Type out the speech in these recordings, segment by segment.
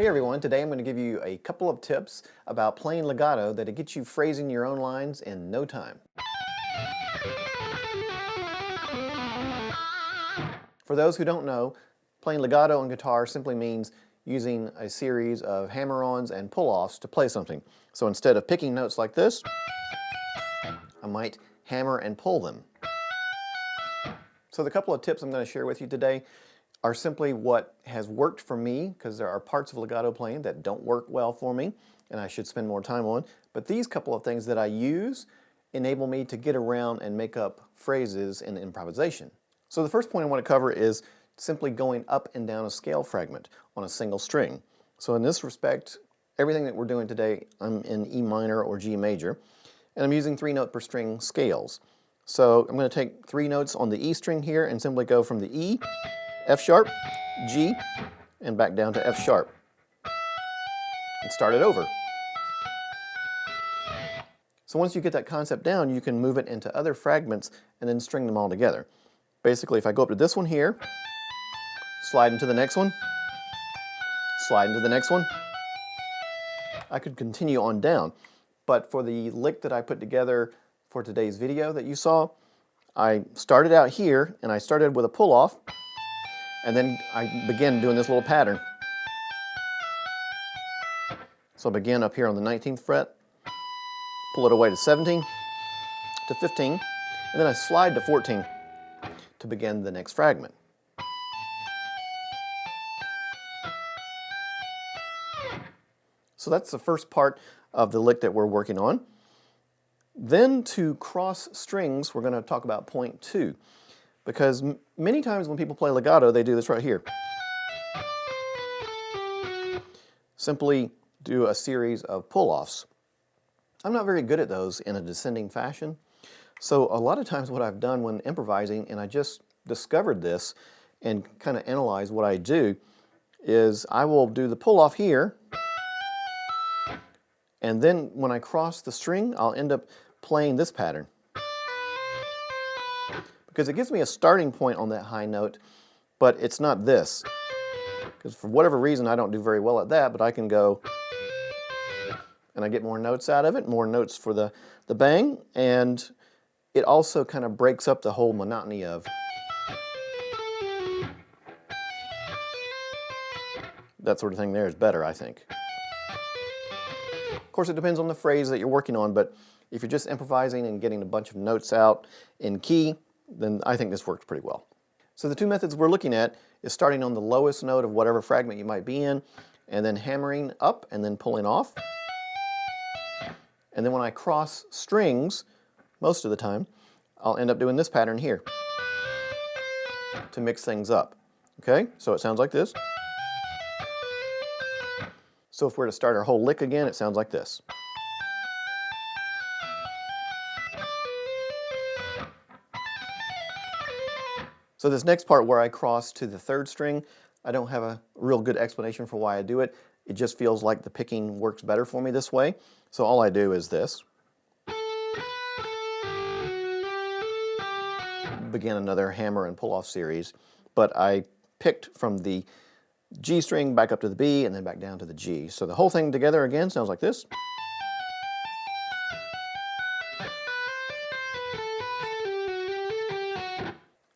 Hey everyone, today I'm going to give you a couple of tips about playing legato that'll get you phrasing your own lines in no time. For those who don't know, playing legato on guitar simply means using a series of hammer-ons and pull-offs to play something. So instead of picking notes like this, I might hammer and pull them. So the couple of tips I'm going to share with you today are simply what has worked for me, because there are parts of legato playing that don't work well for me and I should spend more time on. But these couple of things that I use enable me to get around and make up phrases in improvisation. So the first point I want to cover is simply going up and down a scale fragment on a single string. So in this respect, everything that we're doing today, I'm in E minor or G major, and I'm using 3-note per string scales. So I'm going to take 3 notes on the E string here and simply go from the E, F sharp, G, and back down to F sharp. And start it over. So once you get that concept down, you can move it into other fragments and then string them all together. Basically, if I go up to this one here, slide into the next one, slide into the next one, I could continue on down. But for the lick that I put together for today's video that you saw, I started out here and I started with a pull-off, and then I began doing this little pattern. So I begin up here on the 19th fret, pull it away to 17, to 15, and then I slide to 14 to begin the next fragment. So that's the first part of the lick that we're working on. Then to cross strings, we're going to talk about point 2. Because many times when people play legato, they do this right here. Simply do a series of pull-offs. I'm not very good at those in a descending fashion. So a lot of times what I've done when improvising, and I just discovered this and kind of analyze what I do, is I will do the pull-off here, and then when I cross the string, I'll end up playing this pattern. Because it gives me a starting point on that high note, but it's not this. Because for whatever reason, I don't do very well at that, but I can go, and I get more notes out of it, more notes for the bang, and it also kind of breaks up the whole monotony of that sort of thing. There is better, I think. Of course, it depends on the phrase that you're working on, but if you're just improvising and getting a bunch of notes out in key, then I think this works pretty well. So the 2 methods we're looking at is starting on the lowest note of whatever fragment you might be in, and then hammering up and then pulling off. And then when I cross strings, most of the time, I'll end up doing this pattern here to mix things up. Okay, so it sounds like this. So if we're to start our whole lick again, it sounds like this. So this next part where I cross to the 3rd string, I don't have a real good explanation for why I do it. It just feels like the picking works better for me this way. So all I do is this. Begin another hammer and pull-off series, but I picked from the G string back up to the B and then back down to the G. So the whole thing together again sounds like this.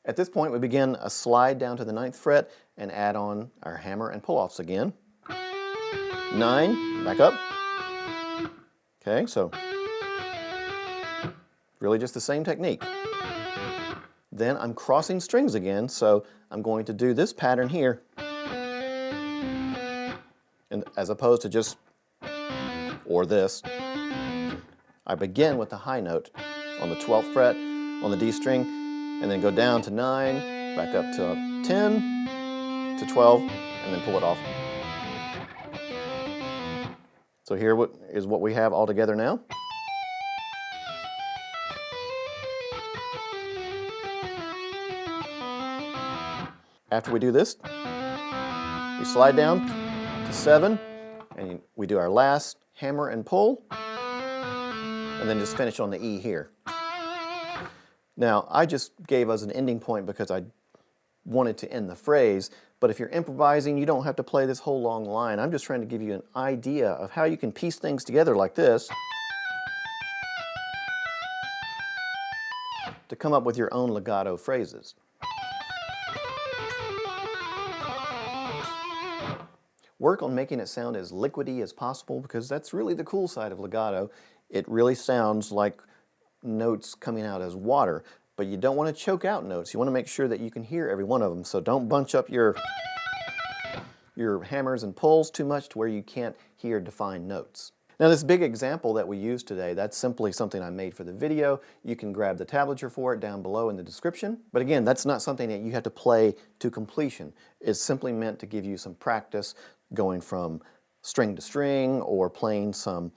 At this point, we begin a slide down to the 9th fret and add on our hammer and pull-offs again. 9, back up. Okay, so really just the same technique. Then I'm crossing strings again, so I'm going to do this pattern here, and as opposed to just or this. I begin with the high note on the 12th fret on the D string, and then go down to 9, back up to 10, to 12, and then pull it off. So here is what we have all together now. After we do this, we slide down to 7, and we do our last hammer and pull, and then just finish on the E here. Now, I just gave us an ending point because I wanted to end the phrase. But if you're improvising, you don't have to play this whole long line. I'm just trying to give you an idea of how you can piece things together like this to come up with your own legato phrases. Work on making it sound as liquidy as possible, because that's really the cool side of legato. It really sounds like notes coming out as water, but you don't want to choke out notes. You want to make sure that you can hear every one of them. So don't bunch up your hammers and pulls too much to where you can't hear defined notes. Now, this big example that we used today, that's simply something I made for the video. You can grab the tablature for it down below in the description. But again, that's not something that you have to play to completion. It's simply meant to give you some practice going from string to string or playing some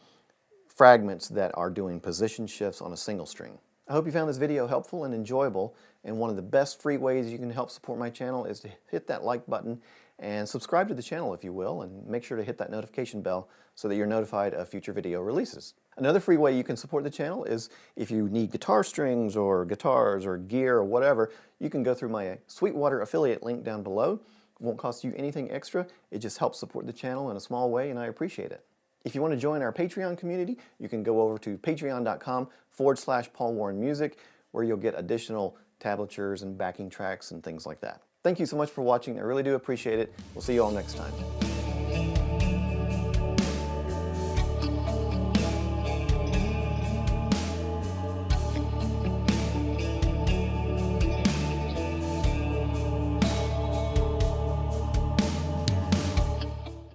fragments that are doing position shifts on a single string. I hope you found this video helpful and enjoyable, and one of the best free ways you can help support my channel is to hit that like button and subscribe to the channel if you will, and make sure to hit that notification bell so that you're notified of future video releases. Another free way you can support the channel is if you need guitar strings or guitars or gear or whatever, you can go through my Sweetwater affiliate link down below. It won't cost you anything extra. It just helps support the channel in a small way, and I appreciate it. If you want to join our Patreon community, you can go over to patreon.com/PaulWarrenMusic, where you'll get additional tablatures and backing tracks and things like that. Thank you so much for watching. I really do appreciate it. We'll see you all next time.